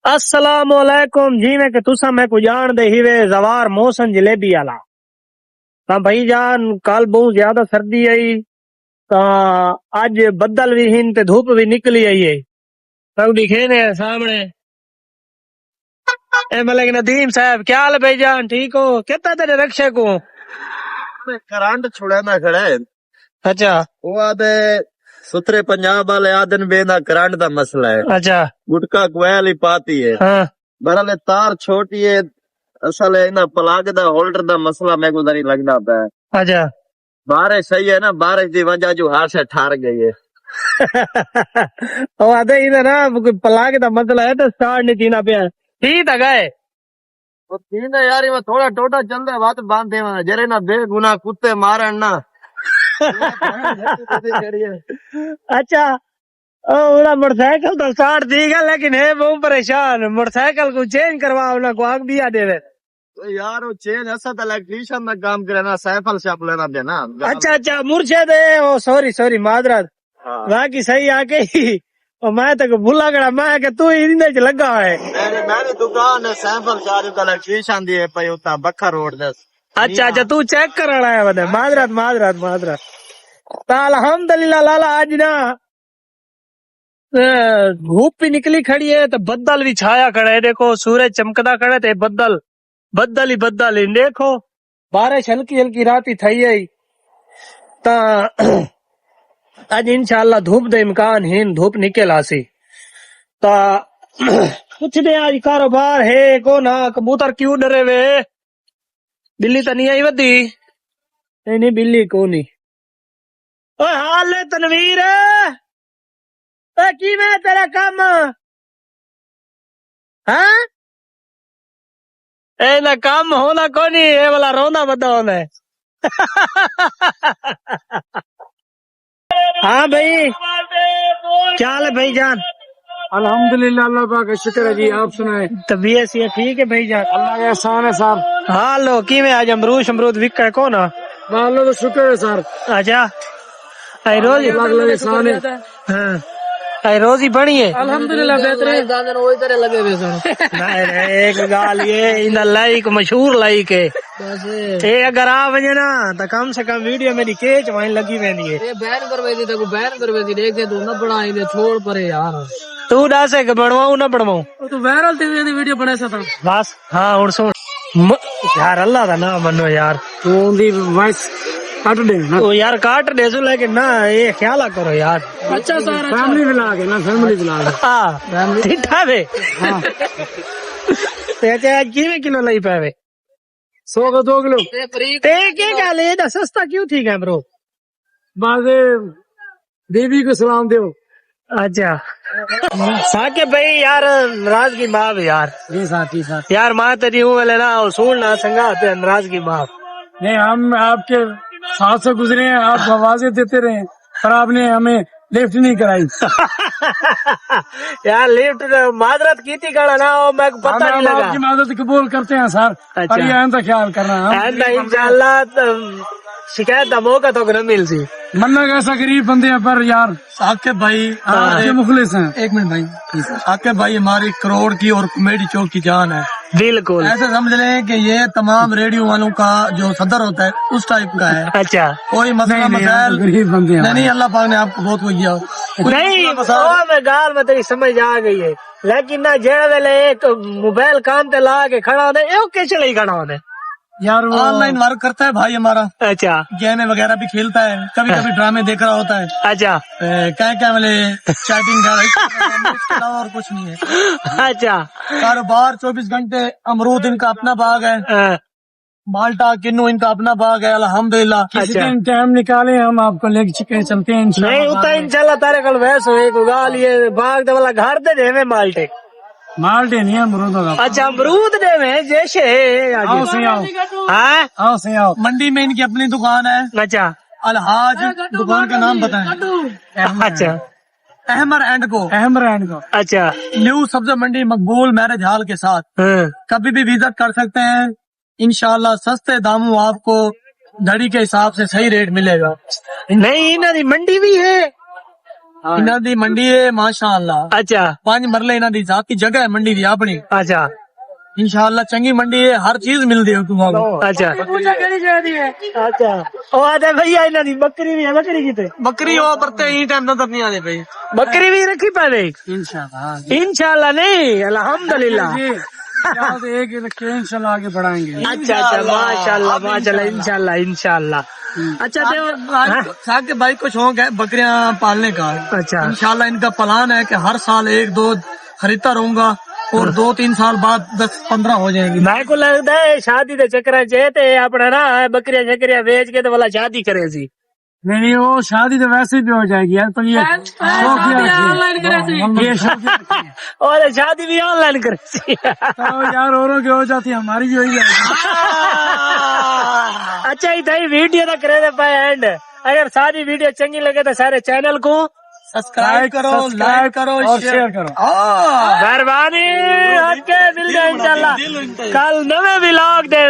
السلام علیکم جی میں کہ تسا میں کو جان دے ہی وے زوار موسم جلیبی والا تا بھائی جان کل بہت زیادہ سردی آئی تا اج بدل بھی ہن تے دھوپ بھی نکلی آئی ہے سب دکھے نے سامنے اے ملک ندیم صاحب کیا حال ہے بھائی جان ٹھیک ہو کتنا تیرے رکشے کو کرانٹ چھڑانا کھڑا ہے اچھا وہ آدھے سترے پنجاب والے آدن بے نہ کرانٹ دا مسئلہ ہے اچھا گٹکا کوئل ہی پاتی ہے ہاں برالے تار چھوٹی ہے اصل ہے نا پلاگ دا ہولڈر دا مسئلہ میں کو نہیں لگنا پا ہے اچھا بارش صحیح ہے نا بارش دی وجہ جو ہار سے ٹھار گئی ہے وہ آدھے ادھر نا پلاگ دا مسئلہ ہے تو سٹارٹ نہیں تینا پیا ٹھیک ہے گئے وہ تین یاری میں تھوڑا ٹوٹا چل رہا ہے بات باندھ دے جرے نا بے گناہ کتے مارن نا اچھا موٹر سائیکل تو سٹارٹ دی گا لیکن ہے بہت پریشان موٹر سائیکل کو چینج کروا انہیں کو آگ دیا دے یار وہ چین ایسا تو الیکٹریشین میں کام کرے نا سائیکل شاپ لینا دے نا اچھا اچھا مرشد سوری معذرت باقی صحیح آ کے اور میں تو بھولا گڑا میں کہ تو انہیں چ لگا ہے میری دکان ہے سیمپل چارج کا الیکٹریشین دی ہے پئی ہوتا بکھا روڈ دس اچھا اچھا تو چیک کرنا ہے بتا معذرت تو الحمدللہ لالا آج نا دھوپ بھی نکلی کھڑی ہے تو بدل بھی چھایا کھڑا ہے دیکھو سورج چمکدا کھڑا ہے بدل ہی دیکھو بارش ہلکی رات تھی ہے تا اج انشاءاللہ دھوپ دے امکان ہین دھوپ نکل آسی تا کچھ دے آج کاروبار ہے کو نہ کبوتر کیوں ڈرے وے بلی تو نہیں آئی ودی نہیں بلی کو نہیں اوے حال ہے تنویر اے کی میں تیرا کام ہاں اے نہ کام ہونا کونی اے والا رونا بدا ہونا ہے ہاں بھائی کیا حال ہے بھائی جان الحمدللہ اللہ پاک کا شکر ہے جی آپ سنائیں طبیعت سی ٹھیک ہے بھائی جان اللہ کا احسان ہے صاحب ہاں لو کی میں آج امرود وک ہے کون اللہ کا شکر ہے صاحب اچھا اے روز اللہ کا احسان ہے ہاں اے روز ہی بنی ہے الحمدللہ بہترین ایک گال یہ ان لائک مشہور لائک ہے اے اگر آ وجے نا تو کم سے کم ویڈیو میری کیچ وہیں لگی وینی ہے بین کروے دی دیکھ دے تو نہ بڑھائی دے چھوڑ پرے یار تو ڈاسے کہ بنواؤں نہ بنواؤں تو وائرل ٹی وی دی ویڈیو بنا سا تھا بس ہاں ہن سن یار اللہ دا نام منو یار تو دی وائس کٹ دے نا او یار کاٹ دے سو لیکن نہ یہ خیال کرو یار اچھا سارا فیملی ولاگ ہے نا فیملی ولاگ ہاں ٹھیٹھا دے ہاں تے اچھا کیویں کلو لئی پاوے 100 کا 2 کلو تے کی گل ہے سستا کیوں ٹھیک ہے برو بعد دیوی کو سلام دیو اچھا ساکے بھائی یار ناراضگی معاف یار جی ساتھی ساتھ یار ماں تیری ہوں والے نا اصول نہ سنگا تے ناراضگی معاف نہیں ہم آپ کے ساتھ سے گزرے ہیں آپ آوازیں دیتے رہے پر آپ نے ہمیں لفٹ نہیں کرائی یار لفٹ معذرت کی تھی کڑا نا میں پتہ نہیں ہم لگا آپ کی مدد قبول کرتے ہیں سر پر یہ آئندہ خیال کرنا ہے انشاءاللہ شکایت کا موقع تو نہ مل سی مننا کیسا غریب بندے ہیں پر یار ثاقب بھائی آپ کے مخلص ہیں ایک منٹ بھائی ثاقب بھائی ہماری کروڑ کی اور کمیڈی چوک کی جان ہے بالکل ایسے سمجھ لیں کہ یہ تمام ریڈیو والوں کا جو صدر ہوتا ہے اس ٹائپ کا ہے اچھا کوئی مسئلہ مسائل غریب بندے ہیں نہیں اللہ پاک نے آپ کو بہت کچھ دیا نہیں وہ میں گال میں تیری سمجھ آ گئی ہے لیکن نہ جے ویلے ایک موبائل کان تے لا کے کھڑا ہونے ایو کیسے لئی کھڑا ہونے یار وہ آن لائن ورک کرتا ہے بھائی ہمارا اچھا گیم وغیرہ بھی کھیلتا ہے کبھی کبھی ڈرامے دیکھ رہا ہوتا ہے اچھا کیا والے چیٹنگ کر رہا اس کے علاوہ اور کچھ نہیں ہے اچھا کاروبار 24 گھنٹے امرود ان کا اپنا باغ ہے مالٹا کنو ان کا اپنا باغ ہے الحمدللہ کسی دن ٹائم نکالے ہم آپ کو لے کے چلتے ہیں نہیں اتنا انشاءاللہ تارے کل ویس ہوئے کو گال یہ باغ دے والا گھر دے دے میں مالٹے مالٹے نہیں امرود ہوگا اچھا امرود دے میں جیسے آؤ سی آؤ ہاں آؤ سی آؤ منڈی میں ان کی اپنی دکان ہے اچھا الحاج دکان کا نام بتائیں اچھا احمر اینڈ کو اہم رین کو اچھا نیو سبزی منڈی مقبول میرج ہال کے ساتھ کبھی بھی وزٹ کر سکتے ہیں انشاءاللہ سستے داموں آپ کو گھڑی کے حساب سے صحیح ریٹ ملے گا نہیں انہوں نے منڈی بھی ہے انہاں دی منڈی ہے ماشاءاللہ اچھا 5 مرلے انہاں دی ذاتی جگہ ہے منڈی دی اپنی اچھا انشاءاللہ چنگی منڈی ہے ہر چیز ملدی ہے حکومت کو اچھا اچھا او آدھے بھیا انہاں دی بکری بھی ہے بکری کیتے بکری ہو برتے ہی ٹائم نظر نہیں آنے پئی بکری بھی رکھی پہلے انشاءاللہ انشاءاللہ نہیں الحمدللہ ایک رکھے انشاءاللہ آگے بڑھائیں گے. اچھا اچھا ماشاءاللہ ماشاءاللہ انشاءاللہ انشاءاللہ اچھا صاحب کے بھائی کو شوق ہے بکریاں پالنے کا اچھا انشاءاللہ ان کا پلان ہے کہ ہر سال 1-2 خریدتا رہوں گا اور 2-3 سال بعد 10-15 ہو جائیں گی. میں کو لگتا ہے شادی دے چکر چاہتے اپنا نا بکریاں شکریاں بیچ کے تو والا شادی کرے سی. نہیں وہ شادی تو ویسے بھی ہو جائے گی یار تو یہ اور شادی بھی آن لائن کرے سی. یار اوروں کی ہو جاتی ہے ہماری بھی ہوئی جائے گی. اچھا یہ تھی ویڈیو نہ کرے دے پائے اینڈ اگر ساری ویڈیو چنگی لگے تو سارے چینل کو سبسکرائب کرو لائک کرو اور شیئر کرو. مہربانی. اوکے ملتے ہیں انشاءاللہ کل نوے ولاگ دے.